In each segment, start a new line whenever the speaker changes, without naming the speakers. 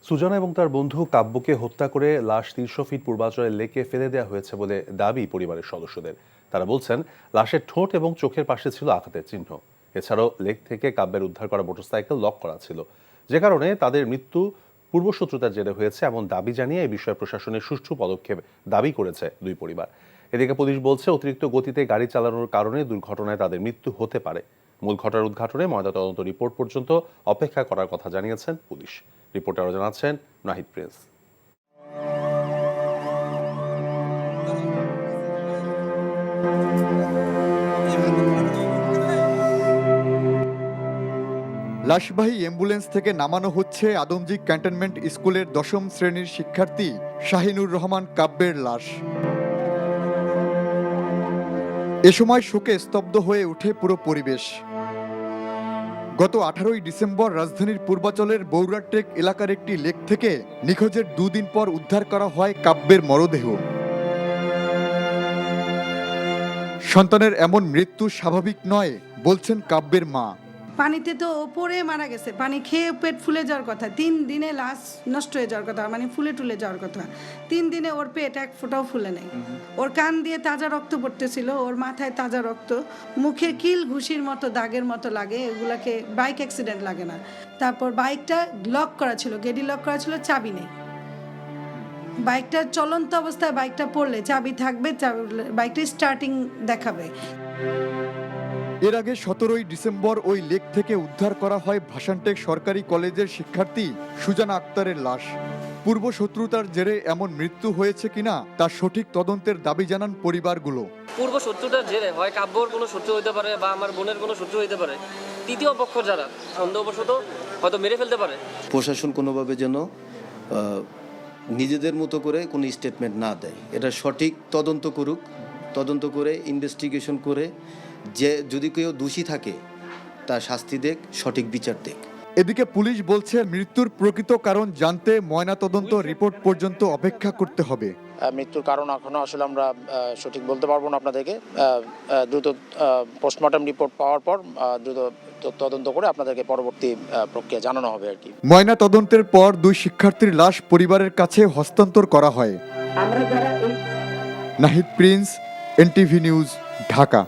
সুজানা এবং তার বন্ধু কাব্যকে হত্যা করে লাশ ৩০০ ফিট পূর্বাঞ্চলের লেকে ফেলে দেওয়া হয়েছে বলে দাবি পরিবারের সদস্যদের। তারা বলছেন লাশের ঠোঁট এবং চোখের পাশে ছিল আঘাতের চিহ্ন। এছাড়াও লেক থেকে কাব্যের উদ্ধার করা মোটরসাইকেল লক করা ছিল, যে কারণে তাদের মৃত্যু পূর্বশত্রুতার জেরে হয়েছে এমন দাবি জানিয়ে এই বিষয়ে প্রশাসনের সুষ্ঠু পদক্ষেপ দাবি করেছে দুই পরিবার। এদিকে পুলিশ বলছে অতিরিক্ত গতিতে গাড়ি চালানোর কারণে দুর্ঘটনায় তাদের মৃত্যু হতে পারে। মূল ঘটনার উদ্ঘাটনে ময়নাতদন্ত রিপোর্ট পর্যন্ত অপেক্ষা করার কথা জানিয়েছেন পুলিশ। রিপোর্টে আরও জানাচ্ছেন নাহিদ প্রিন্স।
লাশবাহী অ্যাম্বুলেন্স থেকে নামানো হচ্ছে আদমজী ক্যান্টনমেন্ট স্কুলের ১০ম শ্রেণীর শিক্ষার্থী শাহিনুর রহমান কাব্যের লাশ। এ সময় শোকে স্তব্ধ হয়ে ওঠে পুরো পরিবেশ। গত ১৮ই ডিসেম্বর রাজধানীর পূর্বাঞ্চলের বৌরাটেক এলাকার একটি লেক থেকে নিখোঁজের দুদিন পর উদ্ধার করা হয় কাব্যের মরদেহ। সন্তানের এমন মৃত্যু স্বাভাবিক নয় বলছেন কাব্যের মা।
পানিতে তো ওপরে মারা গেছে, পানি খেয়ে পেট ফুলে যাওয়ার কথা, 3 দিনে লাশ নষ্ট হয়ে যাওয়ার কথা, মানে ফুলে টুলে যাওয়ার কথা। 3 দিনে ওর পেট এক ফোঁটাও ফুলে নেই। ওর কান দিয়ে তাজা রক্ত পড়তেছিল, ওর মাথায় তাজা রক্ত, মুখে কিল ঘুষির মতো দাগের মতো লাগে, এগুলাকে বাইক অ্যাক্সিডেন্ট লাগে না। তারপর বাইকটা লক করা ছিল, গেডি লক করা ছিল, চাবি নেই। বাইকটা চলন্ত অবস্থায় বাইকটা পড়লে চাবি থাকবে, বাইকটা স্টার্টিং দেখাবে।
এর আগে ১৭ই ডিসেম্বর ওই লেক থেকে উদ্ধার করা হয় ভাসানটেক সরকারি কলেজের শিক্ষার্থী সুজানা আক্তারের লাশ। পূর্ব শত্রুতার জেরে এমন মৃত্যু হয়েছে কিনা তার সঠিক তদন্তের দাবি জানান পরিবারগুলো।
পূর্ব শত্রুতার জেরে হয় কাব্যর কোনো শত্রু হইতে পারে বা আমার বোনের কোনো শত্রু হইতে পারে, তৃতীয় পক্ষ যারা সন্দেহবশত হয়তো মেরে ফেলতে পারে।
প্রশাসন কোনোভাবে যেন নিজেদের মতো করে কোনো স্টেটমেন্ট না দেয়, এটা সঠিক তদন্ত করুক, তদন্ত করে ইনভেস্টিগেশন করে যে যদি কেউ দোষী থাকে তার শাস্তি দেখ, সঠিক বিচার দেখ।
এদিকে পুলিশ বলছে মৃত্যুর প্রকৃত কারণ জানতে ময়নাতদন্ত রিপোর্ট পর্যন্ত অপেক্ষা করতে হবে।
মৃত্যুর কারণ এখনো আসলে আমরা সঠিক বলতে পারবো না আপনাদেরকে। দ্রুত পোস্টমর্টম রিপোর্ট পাওয়ার পর দ্রুত তদন্ত করে আপনাদেরকে পরবর্তী প্রক্রিয়া জানানো হবে আর কি।
ময়নাতদন্তের পর দুই শিক্ষার্থীর লাশ পরিবারের কাছে হস্তান্তর করা হয়। Nahid Prince, NTV news, Dhaka.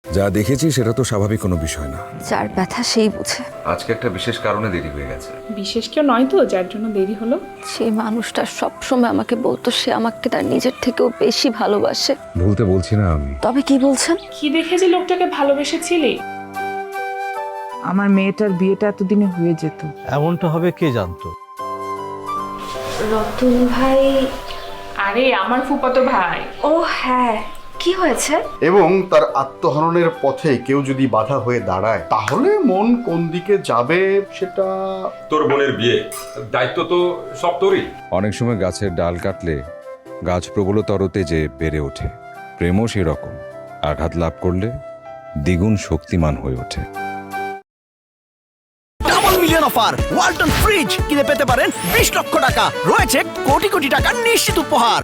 যা দেখেছি সেটা তো স্বাভাবিক কোনো বিষয় না।
যার ব্যথা সেই বুঝে।
আজকে একটা বিশেষ কারণে দেরি হয়ে গেছে।
বিশেষ কেউ নয় তো যার জন্য দেরি হলো।
সেই মানুষটা সবসময় আমাকে বলতো সে আমাকে তার নিজের থেকেও বেশি ভালোবাসে।
ভুলতে বলছি না আমি।
তবে কি বলছেন?
কি দেখে যে লোকটাকে ভালোবেসেছিলি? আমার মেয়েটার বিয়েটা এতদিনে হয়ে যেত।
এমনটা হবে কে জানতো?
রতন ভাই।
আরে আমার ফুফাতো ভাই।
ও হ্যাঁ, কি হয়েছে?
এবং তার আত্মহননের পথে কেউ যদি বাধা হয়ে দাঁড়ায় তাহলে মন কোন দিকে যাবে সেটা।
তোর বোনের বিয়ে, দায়িত্ব তো সব তোরই।
অনেক সময় গাছের ডাল কাটলে গাছ প্রবলতরতে যে বেড়ে ওঠে, প্রেমও সেরকম। আঘাত লাভ করলে দ্বিগুণ শক্তিমান হয়ে ওঠে।
Double million offer Walton fridge কিনে পেতে পারেন 20 লক্ষ টাকা, রয়েছে কোটি কোটি টাকার নিশ্চিত উপহার।